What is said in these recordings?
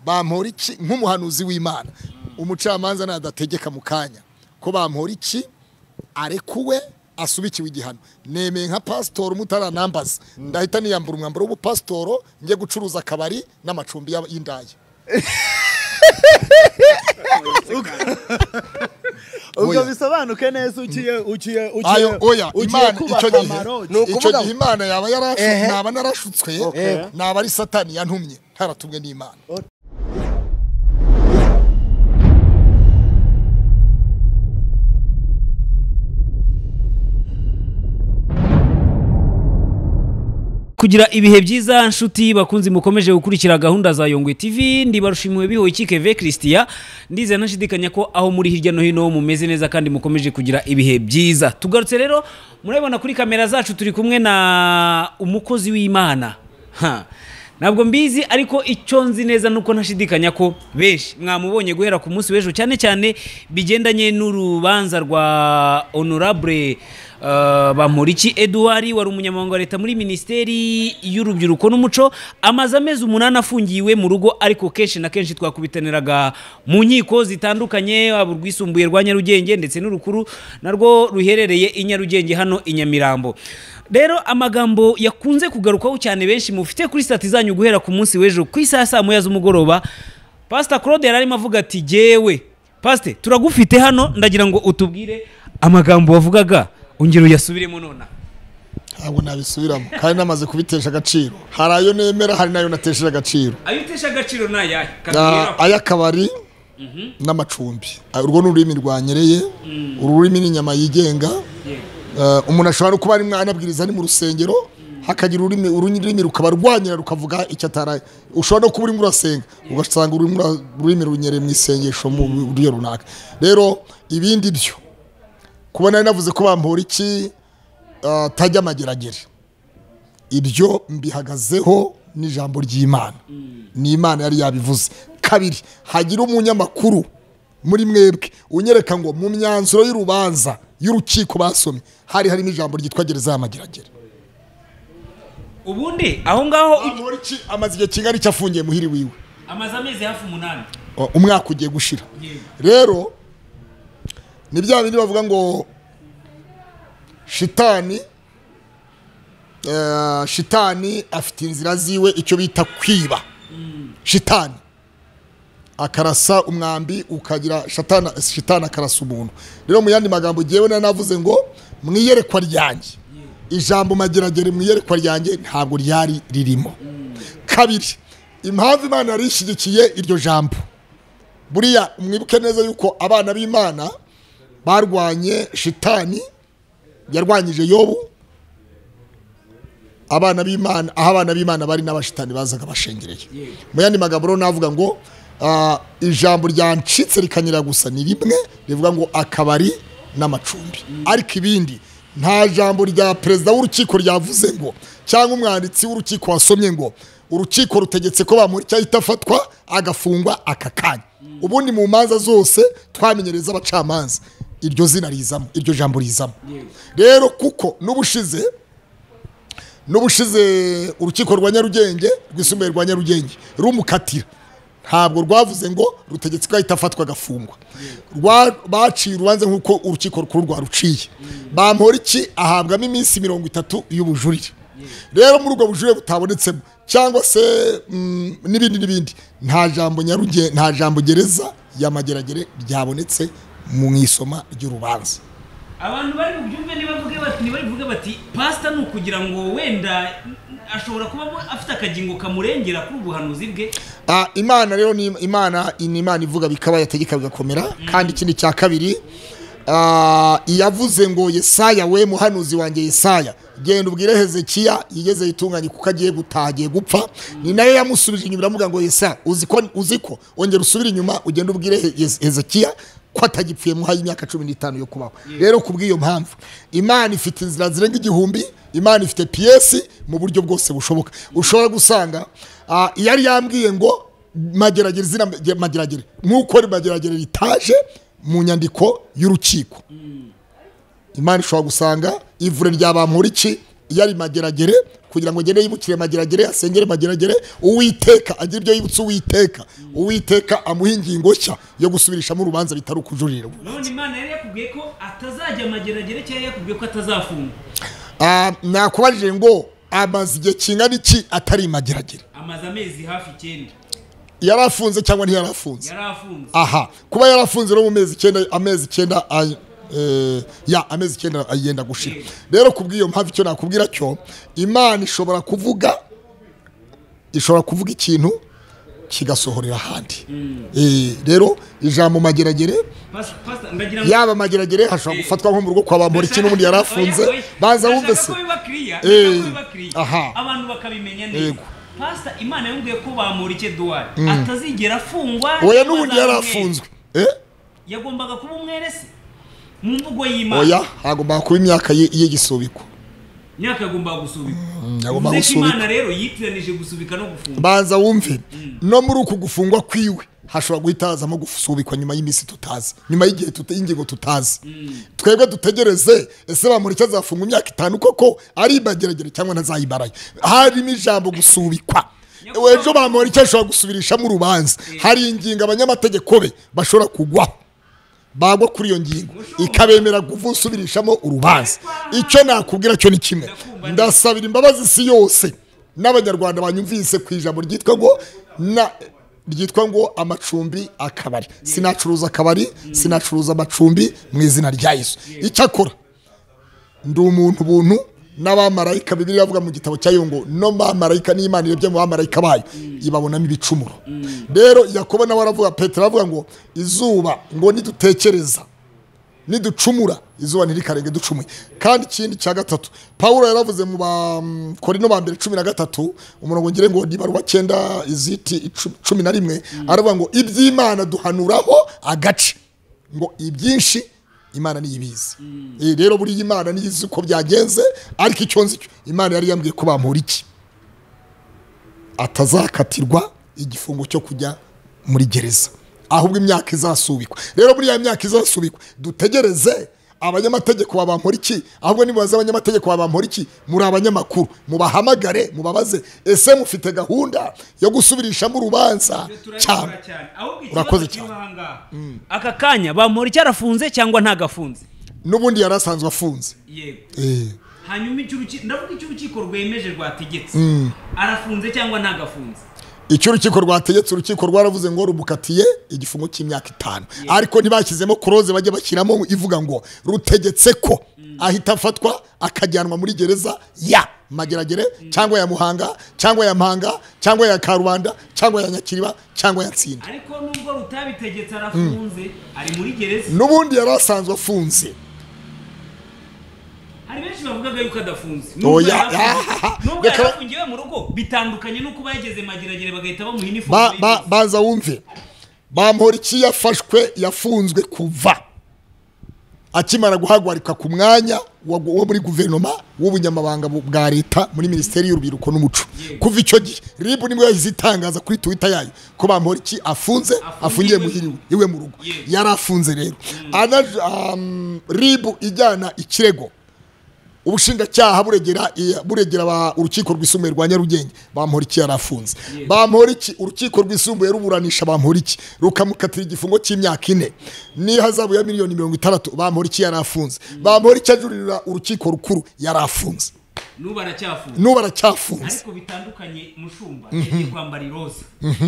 Bamporiki nk'umuhanuzi w'Imana umucamanza nadategeka mu kanya ko Bamporiki arekuwe asubikiwe igihano nemeye nka pastor umutaranambaza ndahita niyambura umwambaro w'ubupasitoro ngiye gucuruza akabari n'amacumbi y'indaya ubwo bisobanuke neza ukiye oya Imana icyo gihe Imana yaba yarashutswe naba narashutswe naba ari satani yantumye ntaratumwe n'Imana. Kugira ibihe byiza nshuti bakunzi mukomeje gukurikira gahunda za Yongwe TV ndibarushimiwe biho ikikeve Christian ndize nashidikanya ko aho muri hirya no hino mumeze neza kandi mukomeje kugira ibihe byiza. Tugarutse rero murabona kuri kamera zacu turi kumwe na umukozi w'Imana. Ntabwo mbizi ariko icyo nzi neza nuko ntashidikanya ko benshi mwamubonye guhera ku munsi w'ejo cyane cyane bigendanye n'urubanza rwa honorable Bamporiki Edouard wari umunyamabanga wa leta muri ministeri y'urubyiruko n'umuco amaze amezi 8 afungiwe mu rugo ariko kenshi na kenshi twakubitaniraga mu nkiko zitandukanye aburwisumbuye rwa Nyarugenge ndetse n'urukuru narwo ruherereye i Nyarugenge hano i Nyamirambo. Rero amagambo yakunze kugarukaho cyane benshi mufite kuri stati zanyu guhera ku munsi w'ejo ku isaha 9 z'umugoroba Pastor Claude yararimo avuga ati jewe Pastor turagufite hano ndagira ngo utubwire amagambo wavugaga ungiro yasubiremo nona. Abo nabisubiramo kandi namaze kubitesha agaciro hari ayo nemera hari nayo natesha agaciro. Ayo utesha agaciro nayahe aya kabari n'amacumbi urwo n'ururimi rwanyereye ururimi n'inyama yigenga umuntu ashobora kuba ari mwana abwiriza ari mu rusengero hakagira ururimi rukaba rwanyera rukavuga icyo ataraye ushobora no kuba uri mu rasenga ugasanga ururimi runyereye mu isengesho mu buryo runaka. Rero ibindi byo kubona navuze ko Bamporiki tajya amageragere ibyo mbihagazeho n'ijambo ry'Imana ni Imana yari yabivuze. Kabiri hagira umunyamakuru muri mwebwe unyereka ngo mu myanzuro y'urubanza y'urukiko basomye harimo ijambo ryitwa gereza y'amageragere. Ubundi aho ngaho Bamporiki amaze igihe kingana icyo afungiye muhiri wiwe amaze amezi hafi 8 umwaka ugiye gushira. Rero ni bya bindi bavuga ngo shitani afite inzira ziwe icyo bita kwiba. Shitani akarasa umwambi ukagira shitani akarasa umuntu. Rero mu yandi magambo giyewe navuze ngo mwiyerekwa ryanjye ijambo mageragere mwiyerekwa ryanjye ntabwo ryari ririmo. Kabiri impamvu Imana yarishigikiye iryo jambo buriya mwibuke neza yuko abana b'Imana barwanye shitani yarwanyije Yobu. Abana b'Imana bari n'abashitani bazaga bashengereye. Mu yandi magambo rero navuga ngo ijambo ryanshitse rikanyira gusa ni rimwe rivuga ngo akabari n'amacumbi ariko ibindi nta jambo rya perezida w'urukiko ryavuze ngo cyangwa umwanditsi w'urukiko wasomye ngo urukiko rutegetse ko Bamporiki ahita afatwa agafungwa akakanya. Ubundi mu manza zose twamenyereza abacamanza iryo zina rizamo iryo jambo rizamo. Rero kuko n'ubushize urukiko rwa Nyarugenge rwisumbuye rwa Nyarugenge rumukatira ntabwo rwavuze ngo rutegetse ko ahita afatwa agafungwa baciye urubanza nk'uko urukiko rukuru rwaruciye. Bamporiki ahabwamo iminsi 30 y'ubujurire. Rero muri ubwo bujurire butabonetsemo cyangwa se n'ibindi nta jambo gereza y'amageragere ryabonetse mu isoma ry'urubanza. Abantu bari mubyumve nibavuge bati pastor nukugira ngo wenda ashobora kuba afite akagingo kamurengera kuri ubuhanuzi bwe. Imana rero ni Imana ivuga bikaba yategeka bigakomera. Kandi ikindi cya kabiri yavuze ngo Yesaya we muhanuzi wanjye Yesaya genda ubwire Hezekiya yigeze yitunganye kuko agiye gutagiye gupfa. Ni nayo yamusubije inyuma amuga ngo Yesaya uziko ongera usubire inyuma ugenda ubwire Hezekiya ko atagipfuye muhaye imyaka 15 yo kubaho. Rero kubw'iyo mpamvu Imana ifite inzira zirenga igihumbi. Imana ifite piyesi mu buryo bwose bushoboka. Ushobora gusanga yari yambwiye ngo mageragere zina mageragere nk'uko mageragere ritaje mu nyandiko y'urukiko. Imana ishobora gusanga ivure rya Bamporiki yari mageragere kugira ngo ngende yibukire mageragere asengere mageragere uwiteka agira ibyo yibutse uwiteka amuha ingingo nshya yo gusubirishamo urubanza bitari ukujurira. None Imana yari yakubwiye ko atazajya mageragere cyangwa yakubwiye ko atazafunga? Nakubajije ngo amaze igihe kingana iki atari mageragere? Amaze amezi hafi 9. Yarafunze cyangwa ntiyarafunze? Yarafunze. Aha, kuba yarafunze no mu mezi 9 amezi 9 ayenda gushira. Rero kubwiyo mpamvu icyo nakubwira cyo Imana ishobora kuvuga ikintu kigasohorera ahandi. Rero ijambo mageragere yaba mageragere hashobora gufatwa nko mu rugo kwa Bamporiki n'ubundi yarafunze baza wumve se abantu bakabimenya neza. Pastor Imana yumviye ko Bamporiki Edouard atazigera afungwa. Oya n'ubundi yarafunzwe. Yagombaga kuba umwerese mu mvugo y'Imana. Oya hagomba kuba imyaka y'igisubiko. Imyaka yagomba gusubika. Imana rero yitiranije gusubika no gufunga. Baza wumve no muri uku gufungwa kwiwe hashobora guhitazamo gusubikwa nyuma y'imisi tutazi, nyuma y'igihe ingingo tutazi. Twebwe dutegereze ese Bamporiki azafunga imyaka 5 koko ari mageragere cyangwa ntazayibaraye. Harimo ijambo gusubikwa. Ejo Bamporiki ashobora gusubirishamo urubanza. Hari ingingo abanyamategeko be bashobora kugwaho bagwa kuri iyo ngingo ikabemera gusubirishamo urubanza. Icyo nakubwira cyo ni kimwe, ndasabira imbabazi isi yose n'abanyarwanda banyumvise ku ijambo ryitwa ngo amacumbi akabari. Sinacuruza akabari, sinacuruza amacumbi mu izina rya Yesu. Icyakora ndi umuntu buntu n'abamarayika. Bibiliya yavuga mu gitabo cyayo ngo no bamarayika n'Imana irebye mu bamarayika bayo ibabonamo ibicumuro. Rero Yakobo nawe aravuga, Petero aravuga ngo izuba ngo nidutekereza niducumura izuba ntirikarenge ducumuye. Kandi ikindi cya gatatu Paulo yaravuze mu Korino ba mbere 13 umurongo ngire ngo ni baruwa 9 iziti 11 aravuga ngo iby'Imana duhanuraho agace ngo ibyinshi Imana niyibizi. Rero buri Imana niyizi uko byagenze, ariko icyo nzi Imana yari yambwiye ko Bamporiki atazakatirwa igifungo cyo kujya muri gereza, ahubwo imyaka izasubikwa. Rero buri ya myaka izasubikwa dutegereze abanyamategeko ba Bamporiki. Ahubwo nibaza abanyamategeko ba Bamporiki muri abanyamakuru mubahamagare mubabaze ese mufite gahunda yo gusubirishamo urubanza cyane. Urakoze cyane. Aka kanya Bamporiki arafunze cyangwa ntagafunze? N'ubundi yarasanzwe afunze. Yego. Hanyuma ndavuga icy'urukiko rwemeje rwategetse arafunze cyangwa ntagafunze? Icyo urukiko rwategetse, urukiko rwaravuze ngo rumukatiye igifungo cy'imyaka 5, ariko ntibashyizemo close bajye bashyiramo ivuga ngo rutegetse ko ahita afatwa akajyanwa muri gereza ya Mageragere cyangwa ya Muhanga cyangwa ya Mpanga cyangwa ya Karubanda cyangwa ya Nyakiriba cyangwa ya Nsinda. Ariko nubwo rutabitegetse arafunze ari muri gereza. N'ubundi yarasanzwe afunze. Hari benshi bavugaga yuko adafunze. Oya, nubwo yarafungiwe mu rugo bitandukanye nuko bageze Mageragere bagahita bamuha uniform. Baza wumve Bamporiki yafashwe yafunzwe kuva akimara guhagarika ku mwanya wo muri guverinoma w'ubunyamabanga bwa leta muri Minisiteri y'Urubyiruko n'Umuco. Kuva icyo gihe RIB nimwe yahize itangaza kuri Twitter yayo ko Bamporiki afungiye muhiriwe iwe mu rugo. Yarafunze rero RIB ijyana ikirego ubushinjacyaha buregera urukiko rwisumbuye rwa Nyarugenge. Bamporiki yarafunze. Bamporiki urukiko rwisumbuye ruburanisha Bamporiki rukamukatira igifungo cy'imyaka 4 n'ihazabu ya $50,000. Bamporiki yarafunze. Bamporiki ajurira urukiko rukuru yarafunze. Nubu aracyafunze. Ariko bitandukanye mushumba yagiye kwambara iroza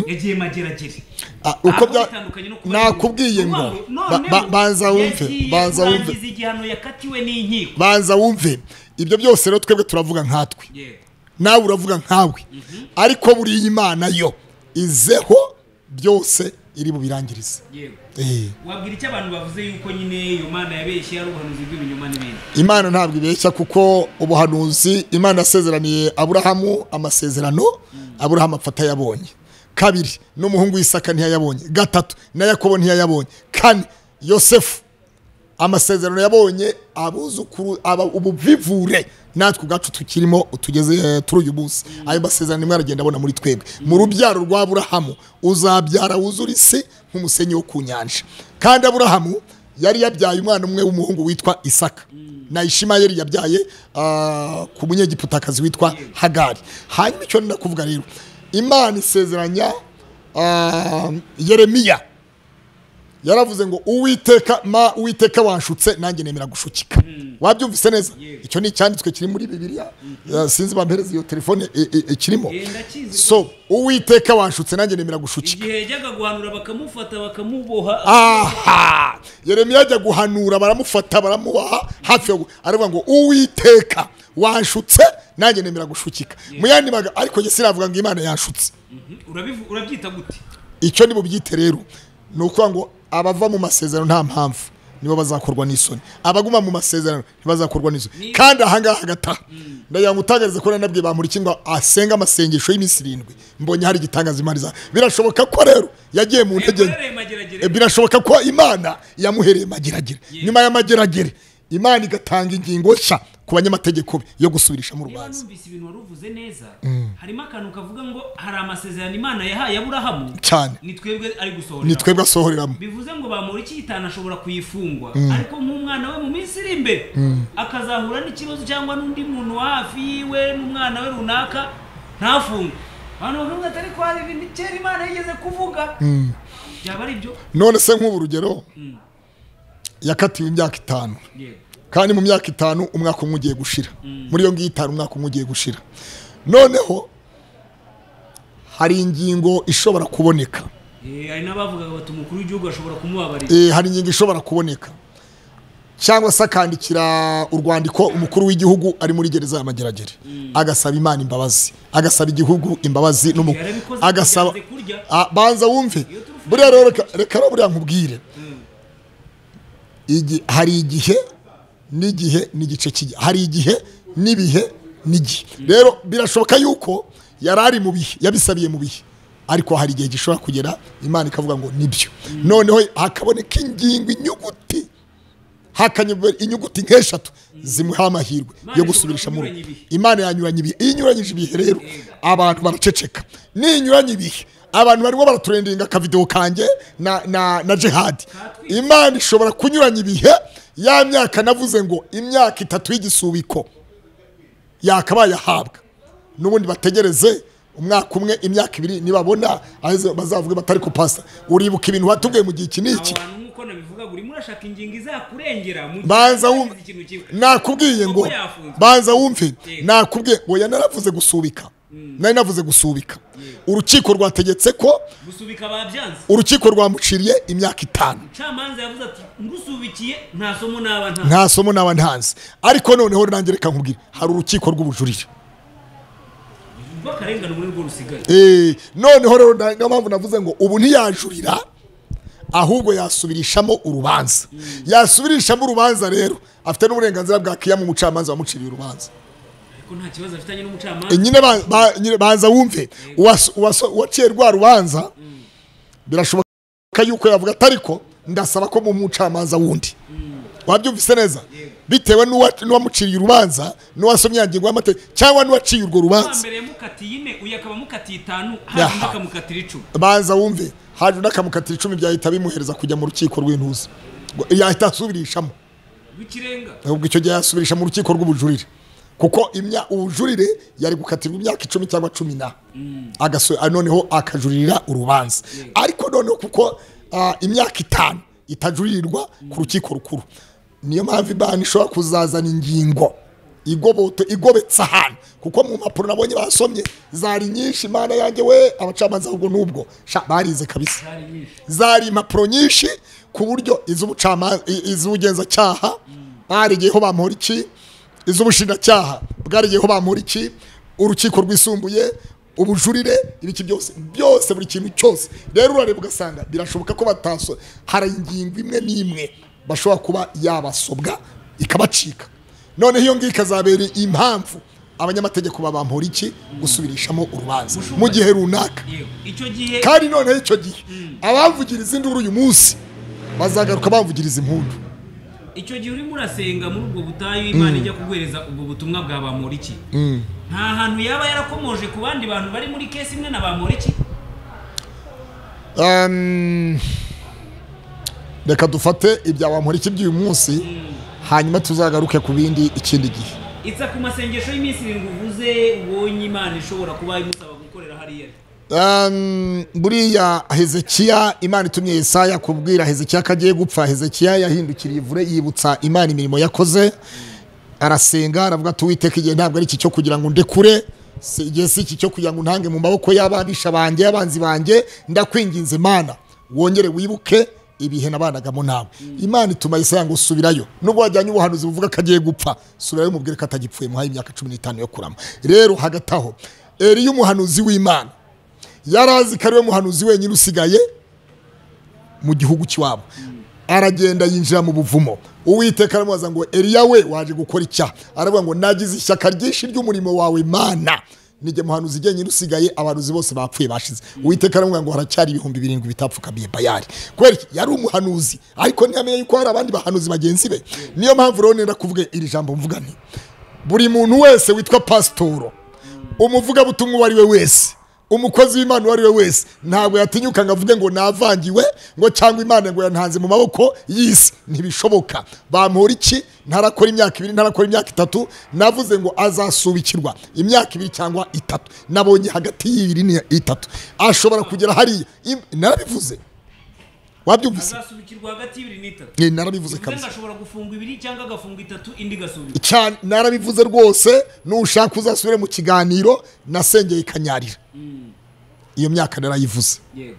yagiye Mageragere. Uko nakubwiye ngo banza wumve igihano yakatiwe n'inkiko. Banza wumve ibyo byose rero twebwe turavuga nkatwe nawe uravuga nkawe, ariko buri Imana yo izeho byose iri bubirangirize. Wabwira icyo abantu bavuze yuko nyine Imana yabeshye ari ubuhanuzi bw'ibinyoma n'ibindi? Imana ntabwo ibeshya kuko ubuhanuzi Imana yasezeraniye Aburahamu amasezerano Aburahamu apfata yabonye. 2 n'umuhungu w'Isaka ntiyayabonye. 3 na Yakobo ntiyayabonye. 4 Yosefu amasezerano yabonye abuzukuru ubuvivure natwe ubwacu tukirimo utugeze turi uyu munsi. Ayo masezerano nimwe aragenda abona muri twebwe. Mu rubyaro rwa Aburahamu uzabyara wuzura isi nk'umusenyi wo ku nyanja. Kandi Aburahamu yari yabyaye umwana umwe w'umuhungu witwa Isaka na Ishimayeli yabyaye ku munyegiputakazi witwa Hagari. Hanyuma icyo ndakuvuga rero, Imana isezeranya Yeremiya yaravuze ngo uwiteka wanshutse nanjye nemera gushukika. Wabyumvise neza? Icyo ni icyanditswe kiri muri Bibiliya, sinzi bampereza iyo telefone kirimo. So uwiteka wanshutse nanjye nemera gushukika. Igihe yajyaga guhanura bakamufata bakamuboha. Aha, Yeremiya ajya guhanura baramufata baramuboha hafi yo aravuga ngo uwiteka wanshutse nanjye nemera gushukika. Muyandi maga ariko je sinavuga ngo Imana yanshutse. Urabyita gute? Icyo ni bubyite rero nuko ngo abava mu masezerano nta mpamvu nibo bazakorwa n'isoni, abaguma mu masezerano ntibazakorwa n'isoni. Kandi ahangaha hagata ndagira ngo utangarize ko nabwiye Bamporiki ngo asenga amasengesho y'iminsi 7 mbonye hari igitangaza imariza. Birashoboka ko rero yagiye mu ntege, birashoboka ko Imana yamuhereye mageragere. Nyuma ya mageragere Imana igatanga ingingo nshya ku banyamategeko yo gusubirisha mu rubanza. Numvise ibintu waruvuze neza, harimo akantu kavuga ngo hari amasezerano Imana yahaye Aburahamu cyane ni twebwe ari gusohorera, ni twebwe asohoreramo. Bivuze ngo Bamporiki itanashobora kuyifungwa, ariko nk'umwana we mu minsi iri imbere akazahura n'ikibazo cyangwa n'undi muntu hafi yiwe n'umwana we runaka ntafungwe. Abantu bavuga atari ko hari ibintu cyera Imana yigeze kuvuga, byaba ari byo. None se nk'ubu urugero yakatiwe imyaka 5, kandi mu myaka 5 umwaka umwe ugiye gushira, muri yo ngiyi 5 umwaka umwe ugiye gushira. Noneho hari ingingo ishobora kuboneka, hari n'abavuga bati umukuru w'igihugu ashobora kumubabarira. Hari ingingo ishobora kuboneka, cyangwa se akandikira urwandiko umukuru w'igihugu ari muri gereza y'amageragere agasaba Imana imbabazi, agasaba igihugu imbabazi agasaba banza wumve buriya rero reka buriya nkubwire, hari igihe n'igihe n'igice cy'igihe, hari igihe n'ibihe n'igihe. Rero birashoboka yuko yarari mu bihe yabisabiye mu bihe, ariko hari igihe gishobora kugera Imana ikavuga ngo nibyo. Noneho hakaboneka ingingo inyuguti nk'eshatu zimuha amahirwe yo gusubirisha mu rugo. Imana yanyuranye ibihe, inyuranyije ibihe rero abantu baraceceka. Ninyuranye ibihe abantu barimo baraturendinga akavideo kanjye na jihad. Imana ishobora kunyuranya ibihe, ya myaka navuze ngo imyaka 3 y'igisubiko yakabaye ahabwa, n'ubundi bategereze umwaka umwe imyaka 2 nibabona ahize bazavuga batari ko pasta uribuka ibintu watubwiye mu gihe kiniki. Nuko nabivuga guri murashaka ingingo izakurengera mu banza nakubwiye ngo banza wumve, nakubwiye ngo yanaravuze gusubika, nari navuze gusubika. Urukiko rwategetse ko gusubika babyanze, urukiko rwamuciriye imyaka 5. Camanza yavuze ati ngusubikiye nta somo naba ntanze. Ariko noneho nanjye reka nkubwire, hari urukiko rw'ubujurire bakarengana muri rwo rusigaye. Noneho rero niyo mpamvu navuze ngo ubu ntiyajurira, ahubwo yasubirishamo urubanza. Yasubirishamo urubanza rero afite n'uburenganzira bwa kiya mu mucamanza wamuciriye urubanza. Nta kibazo afitanye n'umucamanza. Nyine banza wumve, waciye rwa rubanza birashoboka yuko yavuga atariko ndasaba ko mu mucamanza wundi. Wabyumvise neza? Bitewe n'uwamuciriye urubanza, n'uwasomye yangingo y'amategeko cyangwa n'uwaciye urwo rubanza. Mbere mukatiye 4 uyakaba mukatiye 5 haje akamukatira 10. Banza wumve, haje n'akamukatira 10 byahita bimuhereza kujya mu rukiko rw'intuza. Yahita asubirishamo w'ikirenga. Ubwo icyo gihe yasubirisha mu rukiko rw'ubujurire, kuko ubujurire yari gukatirwa imyaka 10 cyangwa 10 noneho akajurira urubanza. Ariko noneho kuko imyaka 5 itajuririrwa ku rukiko rukuru, niyo mpamvu Imana ishobora kuzazana ingingo igobetsa ahantu, kuko mu mpapuro nabonye basomye zari nyinshi. Imana yanjye we, abacamanza ahubwo nubwo barize kabisa, zari impapuro nyinshi ku buryo iz'ubugenzacyaha barigeho Bamporiki, iz'ubushinjacyaha bwarigeho Bamporiki, urukiko rwisumbuye, ubujurire, ibiki byose buri kintu cyose. Rero urareba ugasanga birashoboka ko hari ingingo imwe n'imwe bashobora kuba yabasobwa ikabacika. None hiyo ngiye kazabera impamvu abanyamategeko ba Bamporiki gusubirishamo urubanza mu gihe runaka. Kandi none icyo gihe abavugiriza induru uyu munsi bazagaruka bavugiriza impundu. Icyo gihe uri murasenga muri ubwo butayu Imana ijya kugwereza ubwo butumwa bwa Bamporiki, nta hantu yaba yarakomoje ku bandi bantu bari muri kesi imwe na Bamporiki? reka dufate ibya Bamporiki by'uyu munsi hanyuma tuzagaruke ku bindi ikindi gihe. Itsa ku masengesho y'iminsi 7 uvuze ubonye Imana ishobora kuba imusaba gukorera hariya. Buriya Hezekiya Imana itumye Yesaya kubwira Hezekiya kagiye gupfa. Hezekiya yahindukiriye ivure yibutsa Imana imirimo yakoze, arasenga aravuga ati Uwiteka igihe ntabwo ari iki cyo kugira ngo ndekure, igihe si iki cyo kugira ngo ntange mu maboko y'ababisha banjye abanzi banjye, ndakwinginze Mana wongere wibuke ibihe nabanagamo nawe. Imana ituma Yesaya ngo subirayo, nubwo wajyanye ubuhanuzi buvuga kagiye gupfa, subirayo mubwire ko atagipfuye, muhaye imyaka 15 yo kurama. Rero hagataho Eli umuhanuzi w'Imana yarazi kariwe muhanuzi wenyine usigaye mu gihugu cy'iwabo, aragenda yinjira mu buvumo. Uwiteka aramubaza ngo Eliya we waje gukora icyaha? Aravuga ngo nagize ishyaka ryinshi ry'umurimo wawe Mana, nige muhanuzi genyine usigaye, abaruzi bose bapfuye bashize. Uwiteka aravuga ngo haracyari 7,000 bitapfukamiye Bayali. Kweri yari umuhanuzi ariko ntiyamenye yuko hari abandi bahanuzi bagenzi be. Niyo mpamvu rero nenda kuvuga iri jambo mvuga nti buri muntu wese witwa pastoro, umuvuga butumwa wari we wese, umukozi w'Imana wari we wese, ntabwo yatinyuka ngo avuge ngo navangiwe ngo cyangwa Imana ngo yantanze mu maboko y'isi. Ntibishoboka. Bamporiki ntarakora imyaka 2, ntarakora imyaka 3, navuze ngo azasubikirwa imyaka 2 cyangwa 3. Nabonye hagati y'2 n'3 ashobora kugera hariya. Narabivuze, wabyumvise? Azasubikirwa hagati y'2 n'3. Narabivuze kabisa. Ashobora gufunga 2 cyangwa agafunga 3 indi gasubira. Cyane narabivuze rwose. Nushaka uzasubire mu kiganiro Nasengere kanyarira. Iyo myaka narayivuze. 2,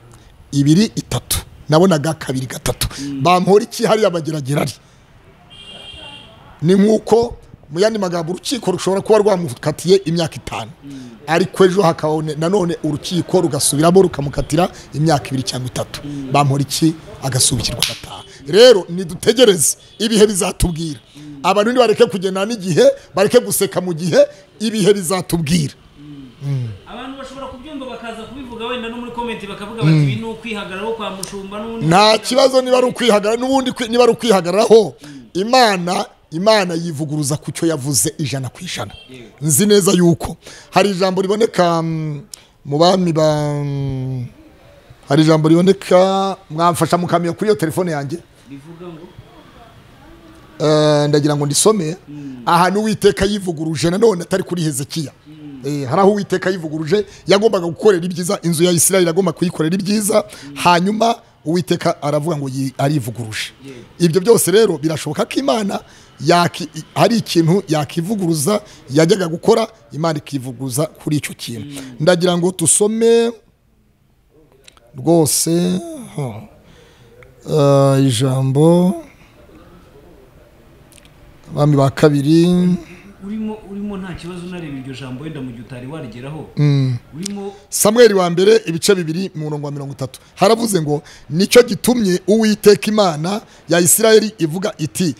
3 nabonaga 2, 3. Bamporiki hari abageragera ari ni nkuko mu yandi magambo urukiko rushobora kuba rwamukatiye imyaka 5, ariko ejo hakabone nanone urukiko rugasubiramo rukamukatira imyaka 2 cyangwa 3. Bamporiki agasubikirwa gataha. Rero nidutegereze ibihe bizatubwira. Abantu ni bareke kugenda n'igihe, bareke guseka mu gihe, ibihe bizatubwira. Abantu bashobora kubyumva bakaza kubivuga wenda no muri comment bakavuga bati ibi no kwihagararaho kwa mushumba n'ubundi. Nta kibazo niba ari ukwihagarara n'ubundi, niba ari ukwihagararaho Imana yivuguruza ku cyo yavuze 100%. Nzi neza yuko hari ijambo riboneka mu bami hari ijambo riboneka, mwamfasha mukamenya kuri iyo telefone yanjye bivuga ngo ndagira ngo ndisome. Ahantu Uwiteka yivuguruje nanone atari kuri Hezekiya. Haraho Uwiteka yivuguruje yagombaga gukorera ibyiza, inzu ya Isirayeli agomba kuyikorera ibyiza, hanyuma Uwiteka aravuga ngo arivuguruje. Ibyo byose rero birashoboka ko Imana hari ikintu yakivuguruza yajyaga gukora, Imana ikivuguruza kuri icyo kintu. Ndagira ngo tusome rwose ijambo Abami ba kabiri. urimo nta kibazo unareba iryo jambo wenda mu gihe utari warigeraho. Urimo Samuel wa mbere ibice 2 mu murongo wa 30 haravuze ngo nicyo gitumye Uwiteka Imana ya Isirayeli ivuga iti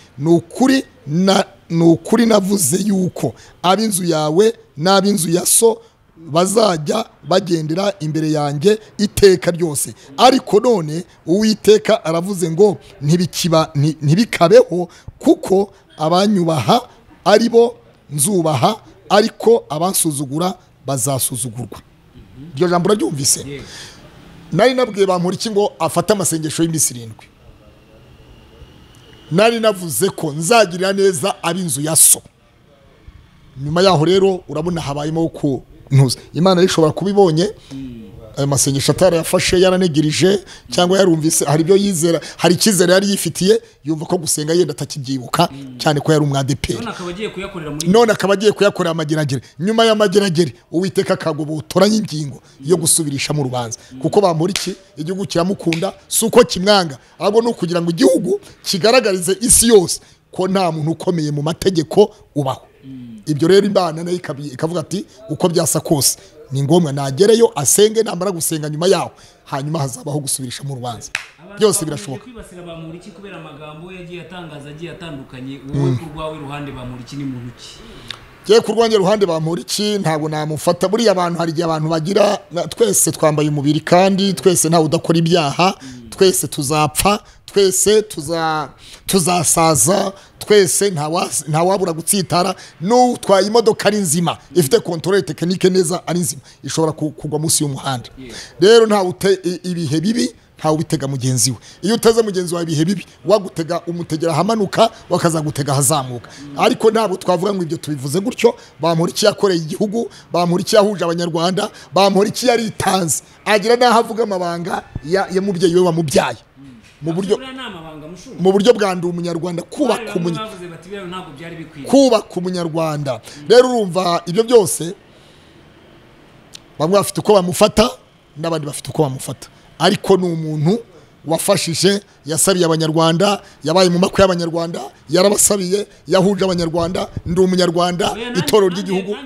nukuri navuze yuko ab'inzu yawe n'ab'inzu ya so bazajya bagendera imbere yanjye iteka ryose, ariko none Uwiteka aravuze ngo ntibikabeho, kuko abanyubaha aribo nzubaha, ariko abansuzugura bazasuzugurwa. Iryo jambo uraryumvise? Nari nabwiye Bamporiki ngo afate amasengesho y'iminsi 7. Nari navuze ko nzagirira neza ab'inzu ya so. Nyuma yaho rero urabona habayemo ko ntuza Imana ishobora kubibonye amasengesho atarayafashe yaranegirije cyangwa yarumvise hari byo yizera, hari ikizere yari yifitiye, yumva ko gusenga yenda atakibyibuka cyane ko yari umwadeperi. None akaba agiye kuyakorera amageragere. Nyuma y'amageragere Uwiteka akagobotora y'ingingo yo gusubirisha mu rubanza, kuko Bamporiki igihugu kiramukunda, suko kimwanga, ahubwo no kugira ngo igihugu kigaragarize isi yose ko nta muntu ukomeye mu mategeko ubaho. Ibyo rero Imana nayo ikavuga ati uko byasa kose ni ngombwa nagereyo asenge, namara gusenga nyuma yaho hanyuma hazabaho gusubirisha mu rubanza. Byose birashoboka. Kwibasira Bamporiki kubera amagambo yagiye atangaza agiye atandukanye. Wowe kurwawe ruhande Bamporiki ni muntu ki? Giye kurwanya ruhande Bamporiki ntabwo namufata. Buriya abantu hari igihe abantu bagira, twese twambaye umubiri kandi twese ntawe udakora ibyaha, twese tuzapfa, twese tuzasaza, twese ntawabura gutsitara. N'utwaye imodoka ari nzima ifite controle technique neza ari nzima ishobora kugwa munsi y'umuhanda. Rero ntawe ibihe bibi ntawe ubitega mugenzi we. Iyo uteze mugenzi wawe ibihe bibi wagutega umutegera hamanuka wakazagutega hazamuka. Ariko ntabwo twavuga ngo ibyo tubivuze gutyo. Bamporiki yakoreye igihugu, Bamporiki yahuje abanyarwanda, Bamporiki yaritanze agira naho avuga amabanga ya mubyeyi we wamubyaye mu buryo bwa ndi umunyarwanda kubaka umunyarwanda. Rero urumva ibyo byose bamwe bafite uko bamufata n'abandi bafite uko bamufata, ariko ni umuntu wafashije, yasabiye abanyarwanda, yabaye mu makwe y'abanyarwanda, yarabasabiye, yahuje abanyarwanda. Ndi umunyarwanda, itorero ry'igihugu,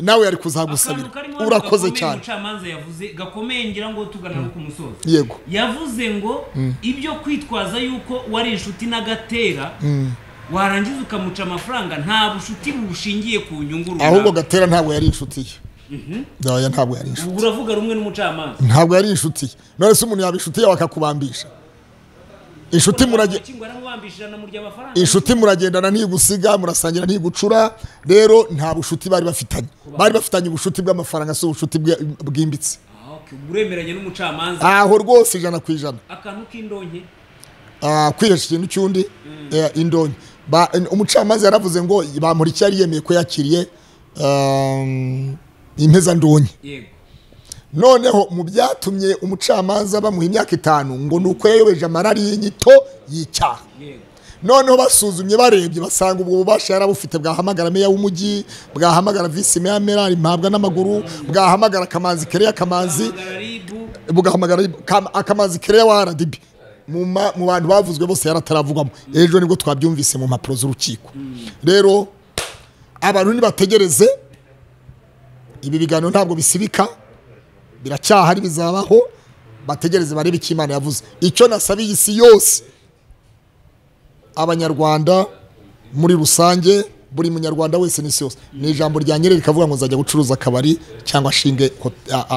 nawe yari kuzagusabira. Urakoze cyane. Umucamanza yavuze gakomeye, ngira ngo tugana no kumusoza. Yego, yavuze ngo ibyo kwitwaza yuko wari inshuti n'Agatera warangiza ukamuca amafaranga nta bushuti bushingiye ku nyungu runaka. Ahubwo Gatera ntabwo yari inshuti ye. Ndaya ntabwo yari inshuti. Uravuga rumwe n'umucamanza. Ntabwo yari inshuti. None se umuntu yabishuti yawe akakubambisha. Inshuti muragendana ntigusiga, murasangira ntigucura. Rero nta bushuti bari bafitanye. Bari bafitanye ubushuti bw'amafaranga, so ubushuti bwimbitse. Uremeranye n'umucamanza. Aho rwose 100%. Akantu k'indonke. Kwihesha ikintu cyundi indonke. Umucamanza yaravuze ngo Bamporiki yari yemeye ko yakiriye impeza ndonye. Yego. Noneho mu byatumye umucamanza bamuha imyaka 5 ngo nuko yayobeje amarari y'inyito y'icyaha. Yego. Noneho basuzumye barebye basanga ubwo bubasha yarabufite, bwahamagara meya w'umujyi, bwahamagara vice meya Merari mpabwa n'amaguru, bwahamagara Kamanzi Kereya Kamanzi, bwahamagara Akamanzi Kereya wa RDB. Mu bantu bavuzwe bose yarataravugwamo. Ejo nibwo twabyumvise mu mpapuro z'urukiko. Rero abantu nibategereze, ibi biganiro ntabwo bisibika, biracyahari, bizabaho. Bategereze barebe icyo Imana yavuze. Icyo nasabiye isi yose, abanyarwanda muri rusange, buri munyarwanda wese n'isi yose, ni ijambo rya Nyerere rikavuga ngo nzajya gucuruza akabari cyangwa shinge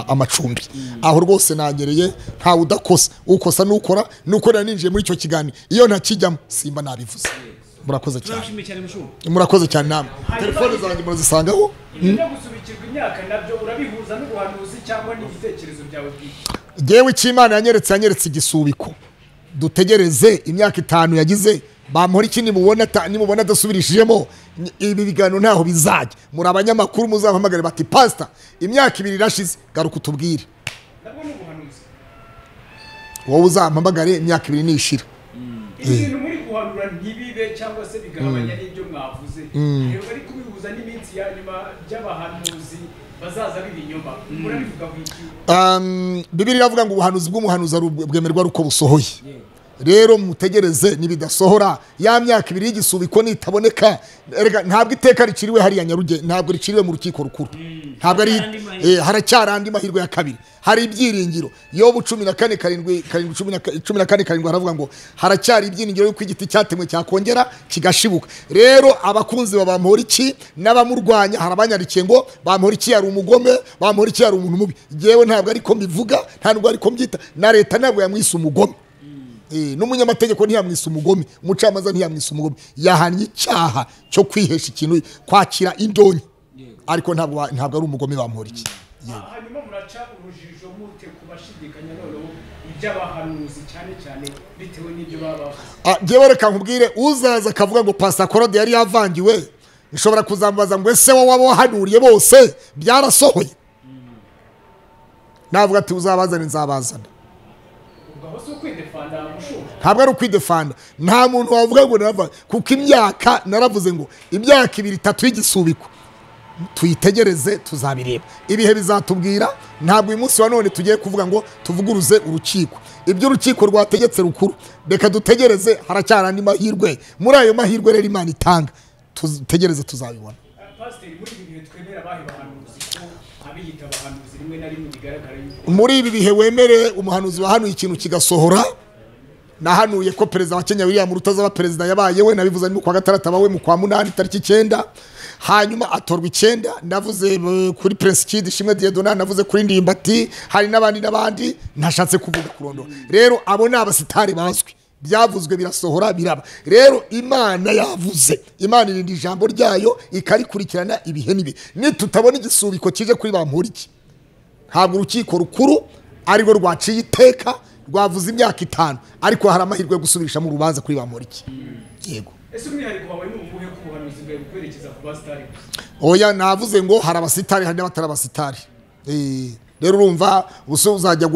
amacumbi. Aho rwose nanyereye, ntawe udakosa, ukosa nukora ninjiye muri icyo kiganiro. Iyo ntakijyamo simba nabivuze. Murakoze cyane. Murakoze cyane namwe. Telefone zanjye murazisangaho. Gusubikirwa imyaka nabyo urabihuza n'ubuhanuzi cyangwa n'igitekerezo byawe bwite? Jewe cy'Imana yanyeretse igisubiko. Dutegereze imyaka 5 yagize. Bamporiki nimubona adasubirishijemo ibi biganiro ntaho bizajya. Muri abanyamakuru muzahamagare bati pastor imyaka 2 irashize garuka utubwire. Nabwo n'ubuhanuzi. Wowe uzampamagare imyaka 2 nishira. Ibintu muri guhanura ntibibe cyangwa se bigabanya n'ibyo mwavuze. Rero bari kubihuza n'iminsi ya nyuma by'abahanuzi bazaza bibinyoma. Murabivuga bwiki? Bibiliya iravuga ngo ubuhanuzi bw'umuhanuzi bwemerwa ruko busohoye. Rero mutegereze nibidasohora ya myaka 2 y'igisubiko nitaboneka. Ntabwo iteka riciriwe hariya Nyaruge, ntabwo riciriwe mu rukiko rukuru. Ntabwo ari haracyarandi mahirwe ya kabiri. Hari ibyiringiro. Yobu 14:7 haravuga ngo haracyari ibyiringiro yuko igiti cyatemwe cyakongera kigashibuka. Rero abakunzi Bamporiki n'abamurwanya harabanyarikiye ngo Bamporiki yari umugome, Bamporiki yari umuntu mubi. Jewe ntabwo ariko mbivuga, ntabwo ariko mbyita, na leta ntabwo yamwise umugome. N'umunyamategeko ntiyamwise umugome, umucamanza ntiyamwise umugome. Yahanye icyaha cyo kwihesha ikintu, kwakira indonyi, ariko ntabwo ari umugome Bamporiki. Hanyuma muraca urujijo mute kubashidikanya noneho iby'abahanuzi cyane bitewe n'ibyo baba. Jewe reka nkubwire, uzaza akavuga ngo pastor Claude yari yavangiwe, nshobora kuzambaza ngo ese wowe wahanuriye bose byarasohoye. Navuga ati uzabazana nzabazana. Ntabwo ari ukwidefanda. Nta muntu wavuga ngo nava kuko imyaka naravuze ngo imyaka 2-3 y'igisubiko tuyitegereze tuzabireba. Ibihe bizatubwira. Ntabwo uyu munsi wa none tugiye kuvuga ngo tuvuguruze urukiko. Ibyo urukiko rwategetse rukuru reka dutegereze, haracyarandi mahirwe. Muri ayo mahirwe rero Imana itanga, tutegereze tuzabibona. Pastor, muri ibi bihe twemera bahanuzi ko abiyita abahanuzi rimwe na rimwe bigaragara yuko muri ibi bihe wemere umuhanuzi wahanuye ikintu kigasohora. Nahanuye ko Perezida wa Kenya William Rutazaba Perezida yabaye we, nabivuze mu kwa 6 abawe mu kwa 8 tariki 9, hanyuma atorwa 9. Navuze kuri Perezida Shimwe Diedona, navuze kuri Ndimbati, hari n'abandi ntashatse kuvuga kurondora. Rero abo ni abasitari bazwi, byavuzwe birasohora biraba. Rero Imana yavuze, Imana irindi ijambo ryayo ikarikurikirana ibihe nibi. Tutabona igisubiko kije kuri Bamporiki, ntabwo urukiko rukuru ari rwo rwaciye iteka rwavuze imyaka 5 ariko hari amahirwe yo gusubirishamo urubanza kuri Bamporiki yego ese umwihariko wawe ni umuhe ku buhanuzi bwawe kwerekeza ku basitari oya navuze ngo hari abasitari hari n'abatari abasitari rero urumva uzajya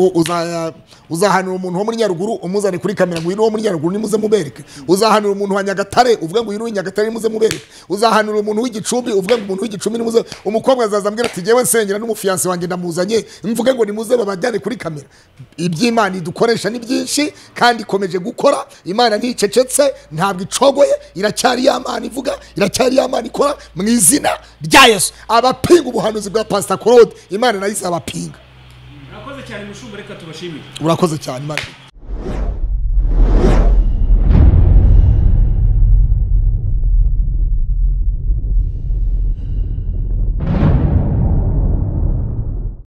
uzahanira umuntu wo muri Nyaruguru umuzane kuri kamera ngo uyu wo muri Nyaruguru nimuze mubereke uzahanira umuntu wa Nyagatare uvuga ngo uyu ni Nyagatare nimuze mubereke uzahanira umuntu w'Igicumbi uvuga ngo umuntu w'Igicumbi nimuze umukobwa azazambwira ati jewe nsengera n'umufiance wanjye ndamuzanye mvuge ngo nimuze babajyane kuri kamera iby'Imana idukoresha ni byinshi kandi ikomeje gukora Imana nticecetse ntabwo icogoye iracyari y'Imana ivuga iracyari y'Imana ikora mu izina rya Yesu abapinga ubuhanuzi bwa Pastor Claude Imana nayo izabapinga urakoze cyane mushumba reka tubashimire urakoze cyane Imana